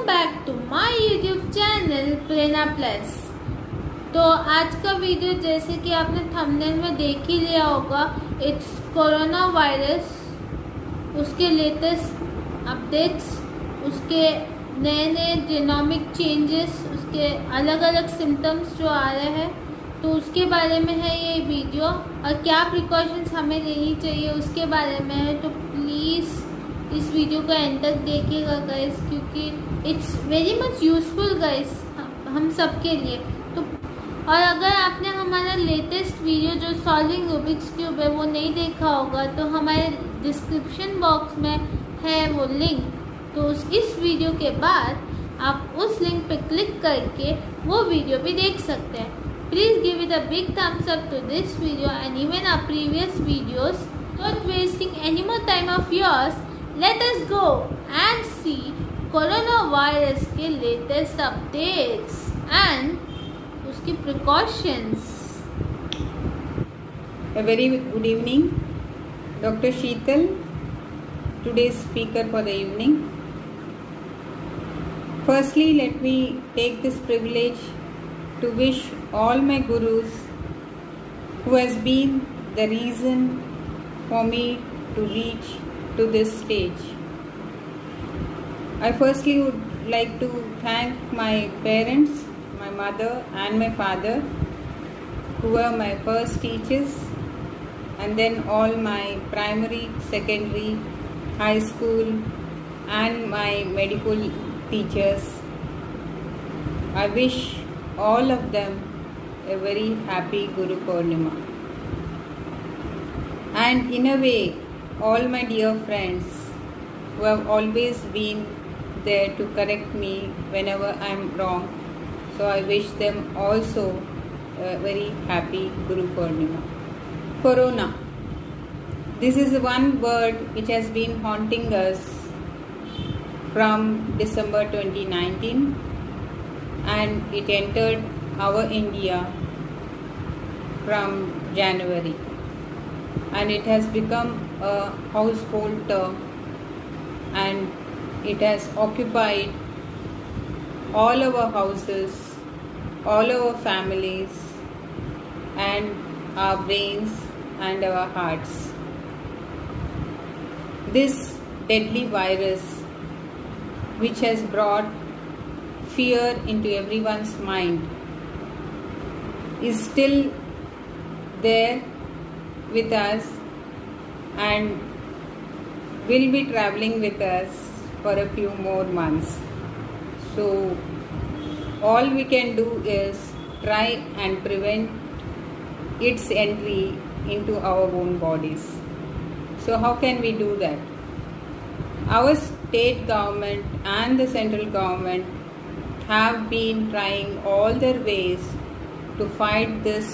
Back to my YouTube channel Prerna plus. तो आज का वीडियो जैसे कि आपने थंबनेल में देख ही लिया होगा, इट्स कोरोना वायरस, उसके लेटेस्ट अपडेट्स, उसके नए नए जीनोमिक चेंजेस, उसके अलग अलग सिम्टम्स जो आ रहे हैं, तो उसके बारे में है ये वीडियो। और क्या प्रिकॉशंस हमें लेनी चाहिए उसके बारे में है। तो प्लीज़ इस वीडियो को एंड तक देखिएगा गाइस, क्योंकि it's very much useful guys हम सब के लिए। तो और अगर आपने हमारा लेटेस्ट वीडियो जो सॉल्विंग रूबिक्स क्यूब है वो नहीं देखा होगा, तो हमारे डिस्क्रिप्शन बॉक्स में है वो लिंक। तो इस वीडियो के बाद आप उस लिंक पे क्लिक करके वो वीडियो भी देख सकते हैं। Please give it a big thumbs up to this video and even our previous videos. Not wasting any more time of yours, let us go and see coronavirus के latest updates and उसकी precautions. A very good evening, Dr. Sheetal, today's speaker for the evening. Firstly, let me take this privilege to wish all my gurus who has been the reason for me to reach to this stage. I firstly would like to thank my parents, my mother and my father, who were my first teachers, and then all my primary, secondary, high school and my medical teachers. I wish all of them a very happy Guru Purnima. And in a way, all my dear friends who have always been there to correct me whenever I am wrong. So I wish them also a very happy Guru Purnima. Corona. This is one word which has been haunting us from December 2019. And it entered our India from January, and it has become a household term, and it has occupied all our houses, all our families, and our brains and our hearts. This deadly virus, which has brought fear into everyone's mind, is still there with us and will be traveling with us for a few more months. So all we can do is try and prevent its entry into our own bodies. So how can we do that? Our state government and the central government have been trying all their ways to fight this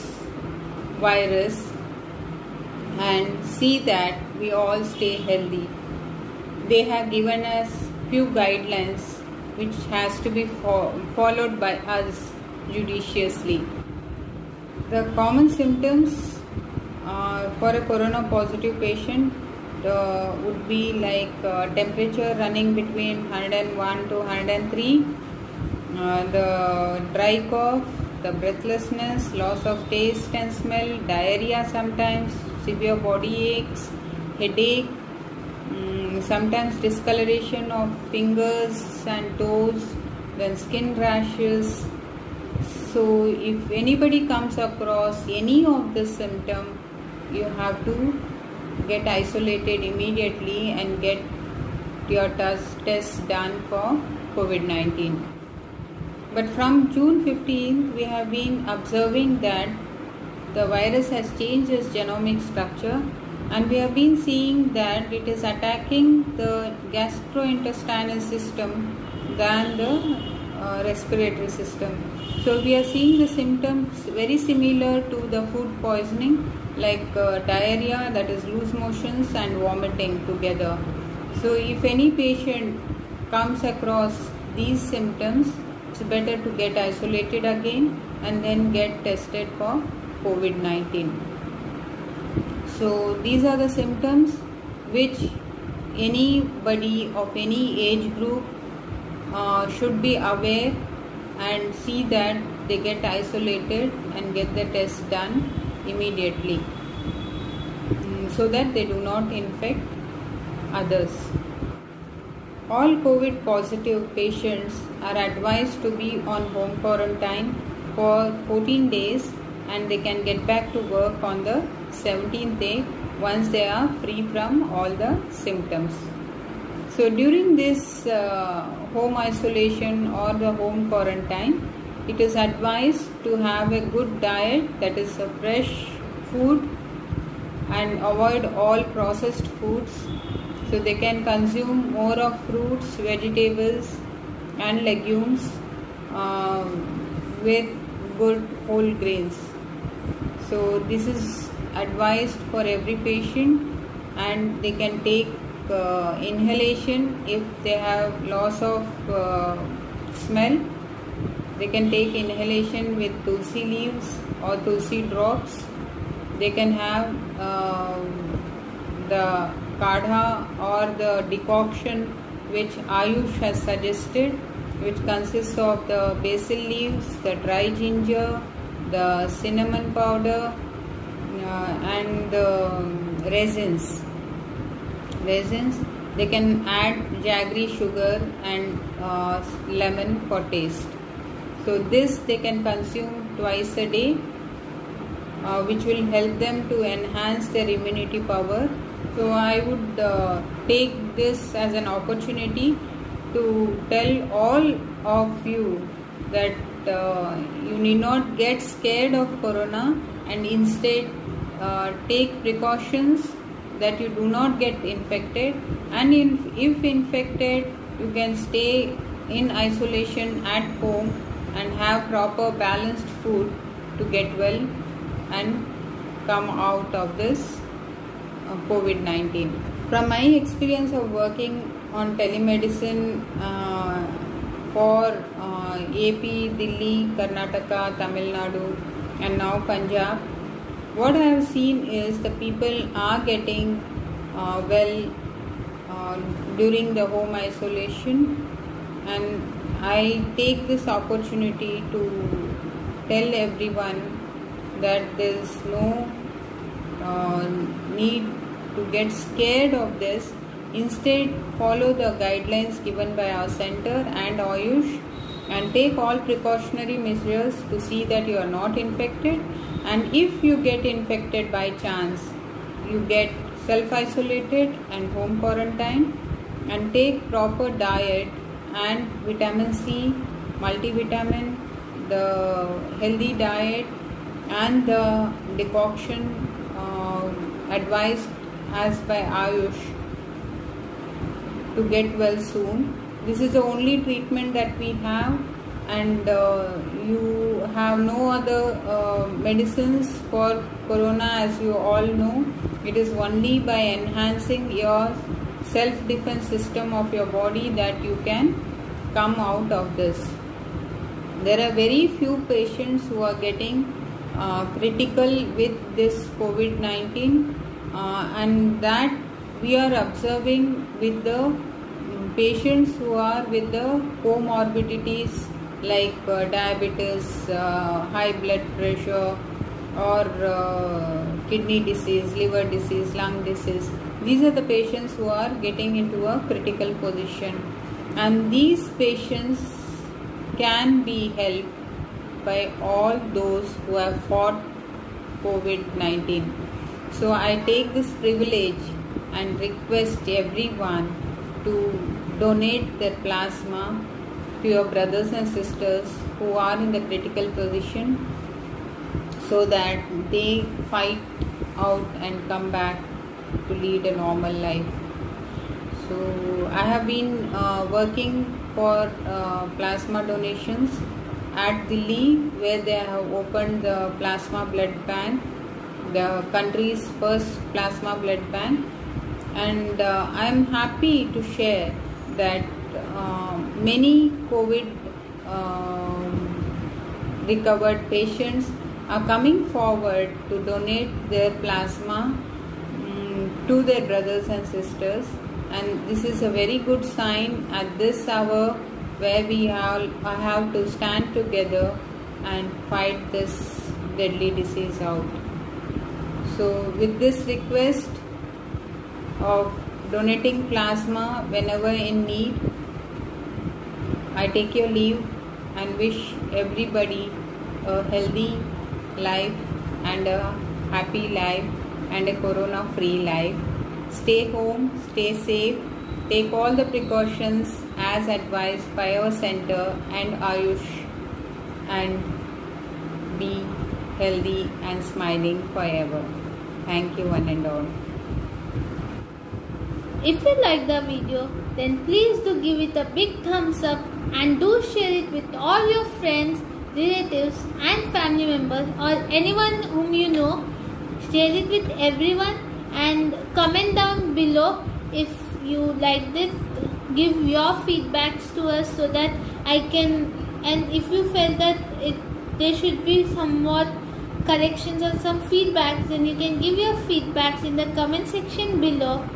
virus and see that we all stay healthy. They have given us few guidelines which has to be followed by us judiciously. The common symptoms for a corona positive patient would be like temperature running between 101 to 103, the dry cough, the breathlessness, loss of taste and smell, diarrhea sometimes, severe body aches, headache, sometimes discoloration of fingers and toes, then skin rashes. So if anybody comes across any of the symptom, you have to get isolated immediately and get your test done for COVID-19. But from June 15th, we have been observing that the virus has changed its genomic structure, and we have been seeing that it is attacking the gastrointestinal system than the respiratory system. So we are seeing the symptoms very similar to the food poisoning, like diarrhea, that is loose motions, and vomiting together. So if any patient comes across these symptoms, it's better to get isolated again and then get tested for COVID-19. So these are the symptoms which anybody of any age group should be aware and see that they get isolated and get the test done immediately, so that they do not infect others. All COVID positive patients are advised to be on home quarantine for 14 days, and they can get back to work on the 17th day once they are free from all the symptoms. So during this home isolation or the home quarantine, it is advised to have a good diet, that is a fresh food, and avoid all processed foods. So they can consume more of fruits, vegetables and legumes with good whole grains. So this is advised for every patient, and they can take inhalation if they have loss of smell. They can take inhalation with tulsi leaves or tulsi drops. They can have the kadha or the decoction which Ayush has suggested, which consists of the basil leaves, the dry ginger, the cinnamon powder and the resins. They can add jaggery sugar and lemon for taste. So this they can consume twice a day, which will help them to enhance their immunity power. So I would take this as an opportunity to tell all of you that you need not get scared of corona, and instead take precautions that you do not get infected, and if infected, you can stay in isolation at home and have proper balanced food to get well and come out of this COVID-19. From my experience of working on telemedicine for AP, Delhi, Karnataka, Tamil Nadu and now Punjab, what I have seen is the people are getting well during the home isolation, and I take this opportunity to tell everyone that there is no need to get scared of this. Instead, follow the guidelines given by our center and Ayush, and take all precautionary measures to see that you are not infected. And if you get infected by chance, you get self-isolated and home quarantine, and take proper diet and vitamin C, multivitamin, the healthy diet and the decoction advised as by Ayush to get well soon. This is the only treatment that we have, and you have no other medicines for corona, as you all know. It is only by enhancing your self-defense system of your body that you can come out of this. There are very few patients who are getting critical with this COVID-19, and that we are observing with the patients who are with the comorbidities like diabetes, high blood pressure, or kidney disease, liver disease, lung disease. These are the patients who are getting into a critical position, and these patients can be helped by all those who have fought COVID-19. So I take this privilege and request everyone to donate their plasma to your brothers and sisters who are in the critical position, so that they fight out and come back to lead a normal life. So I have been working for plasma donations at Delhi, where they have opened the plasma blood bank, the country's first plasma blood bank, and I am happy to share that many COVID recovered patients are coming forward to donate their plasma to their brothers and sisters, and this is a very good sign at this hour where we all have to stand together and fight this deadly disease out. So with this request of donating plasma whenever in need, I take your leave and wish everybody a healthy life and a happy life and a corona-free life. Stay home, stay safe, take all the precautions as advised by our center and Ayush, and be healthy and smiling forever. Thank you one and all. If you like the video, then please do give it a big thumbs up and do share it with all your friends, relatives and family members or anyone whom you know. Share it with everyone and comment down below if you liked it. Give your feedbacks to us so that I can, and if you felt that there should be somewhat corrections or some feedbacks, then you can give your feedbacks in the comment section below,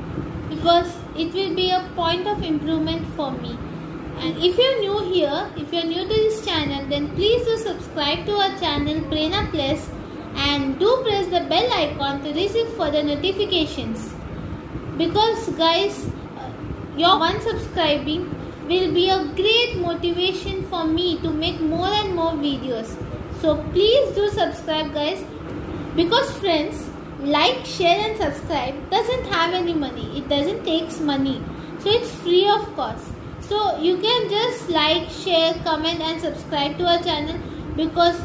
because it will be a point of improvement for me. And if you're new here, if you're new to this channel, then please do subscribe to our channel Prerna Plus and do press the bell icon to receive further notifications, because guys, your one subscribing will be a great motivation for me to make more and more videos. So please do subscribe guys, because friends, like, share and subscribe doesn't have any money. It doesn't take money. So it's free of cost. So you can just like, share, comment and subscribe to our channel, because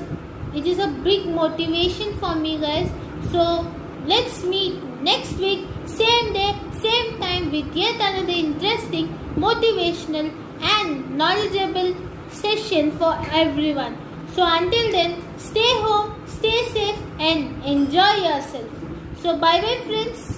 it is a big motivation for me guys. So let's meet next week, same day, same time, with yet another interesting, motivational and knowledgeable session for everyone. So until then, stay home, stay safe and enjoy yourself. So bye bye friends.